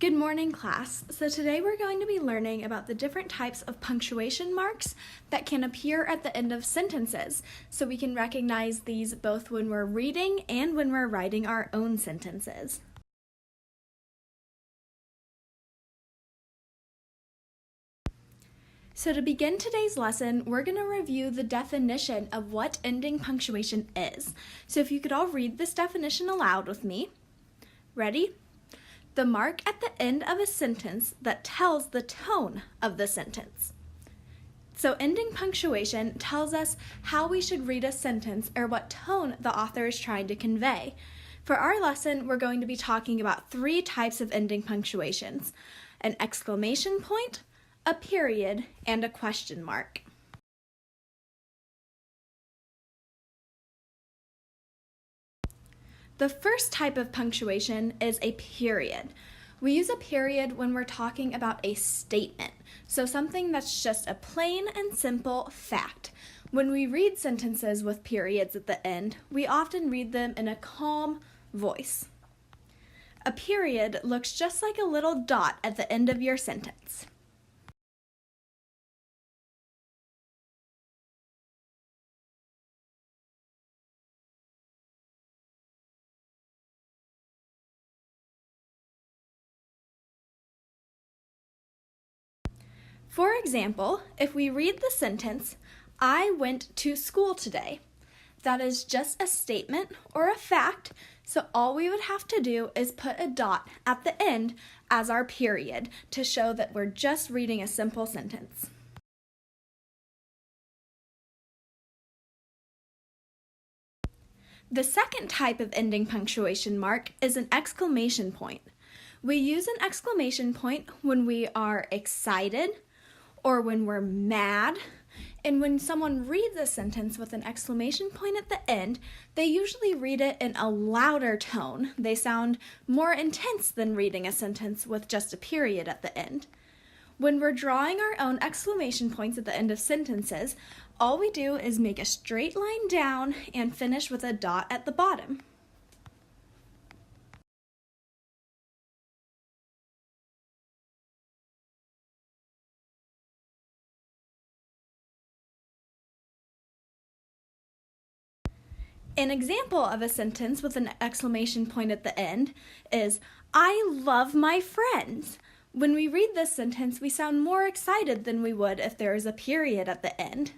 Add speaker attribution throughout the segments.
Speaker 1: Good morning, class. So today we're going to be learning about the different types of punctuation marks that can appear at the end of sentences, so we can recognize these both when we're reading and when we're writing our own sentences. So to begin today's lesson, we're going to review the definition of what ending punctuation is. So if you could all read this definition aloud with me. Ready? The mark at the end of a sentence that tells the tone of the sentence. So ending punctuation tells us how we should read a sentence or what tone the author is trying to convey. For our lesson, we're going to be talking about three types of ending punctuations: an exclamation point, a period, and a question mark. The first type of punctuation is a period. We use a period when we're talking about a statement, so something that's just a plain and simple fact. When we read sentences with periods at the end, we often read them in a calm voice. A period looks just like a little dot at the end of your sentence. For example, if we read the sentence, "I went to school today," that is just a statement or a fact, so all we would have to do is put a dot at the end as our period to show that we're just reading a simple sentence. The second type of ending punctuation mark is an exclamation point. We use an exclamation point when we are excited, or when we're mad, and when someone reads a sentence with an exclamation point at the end, they usually read it in a louder tone. They sound more intense than reading a sentence with just a period at the end. When we're drawing our own exclamation points at the end of sentences, all we do is make a straight line down and finish with a dot at the bottom. An example of a sentence with an exclamation point at the end is, "I love my friends." When we read this sentence, we sound more excited than we would if there is a period at the end.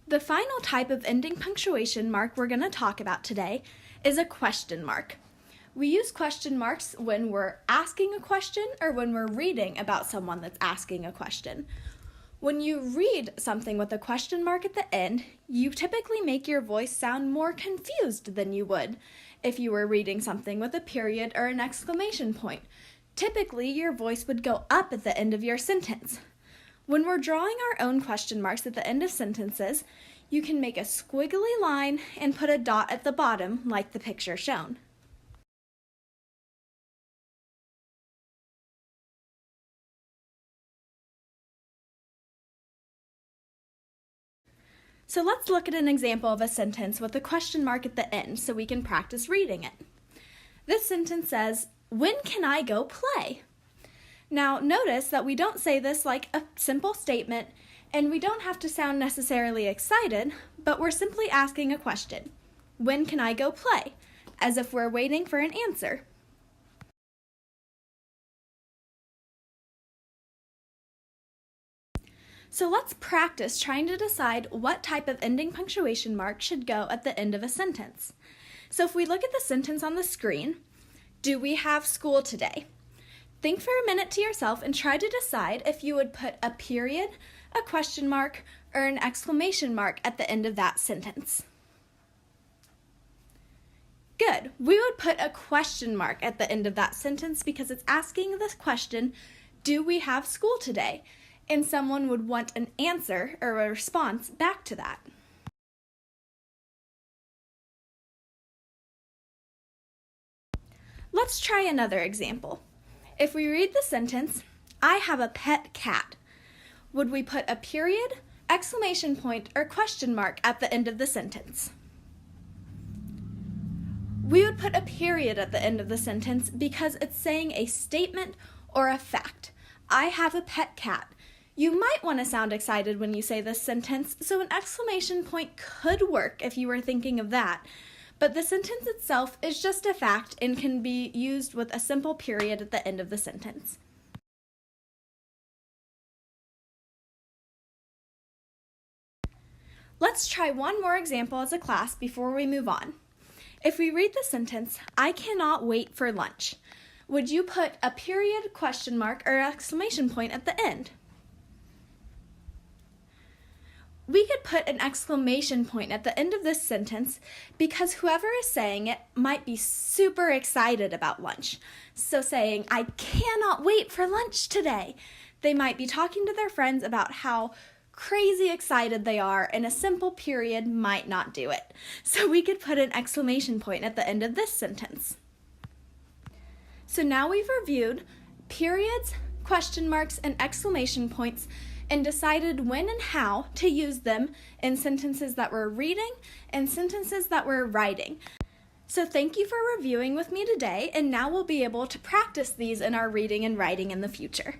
Speaker 1: The final type of ending punctuation mark we're going to talk about today is a question mark. We use question marks when we're asking a question or when we're reading about someone that's asking a question. When you read something with a question mark at the end, you typically make your voice sound more confused than you would if you were reading something with a period or an exclamation point. Typically, your voice would go up at the end of your sentence. When we're drawing our own question marks at the end of sentences, you can make a squiggly line and put a dot at the bottom like the picture shown. So let's look at an example of a sentence with a question mark at the end so we can practice reading it. This sentence says, "When can I go play?" Now notice that we don't say this like a simple statement, and we don't have to sound necessarily excited, but we're simply asking a question. When can I go play? As if we're waiting for an answer. So let's practice trying to decide what type of ending punctuation mark should go at the end of a sentence. So if we look at the sentence on the screen, "Do we have school today?" Think for a minute to yourself and try to decide if you would put a period, a question mark, or an exclamation mark at the end of that sentence. Good. We would put a question mark at the end of that sentence because it's asking the question, "Do we have school today?" And someone would want an answer or a response back to that. Let's try another example. If we read the sentence, "I have a pet cat," would we put a period, exclamation point, or question mark at the end of the sentence? We would put a period at the end of the sentence because it's saying a statement or a fact. I have a pet cat. You might want to sound excited when you say this sentence, so an exclamation point could work if you were thinking of that. But the sentence itself is just a fact and can be used with a simple period at the end of the sentence. Let's try one more example as a class before we move on. If we read the sentence, I cannot wait for lunch, would you put a period, question mark, or exclamation point at the end? We could put an exclamation point at the end of this sentence because whoever is saying it might be super excited about lunch. So saying, I cannot wait for lunch today. They might be talking to their friends about how crazy excited they are, and a simple period might not do it. So we could put an exclamation point at the end of this sentence. So now we've reviewed periods, question marks, and exclamation points and decided when and how to use them in sentences that we're reading and sentences that we're writing. So thank you for reviewing with me today, and now we'll be able to practice these in our reading and writing in the future.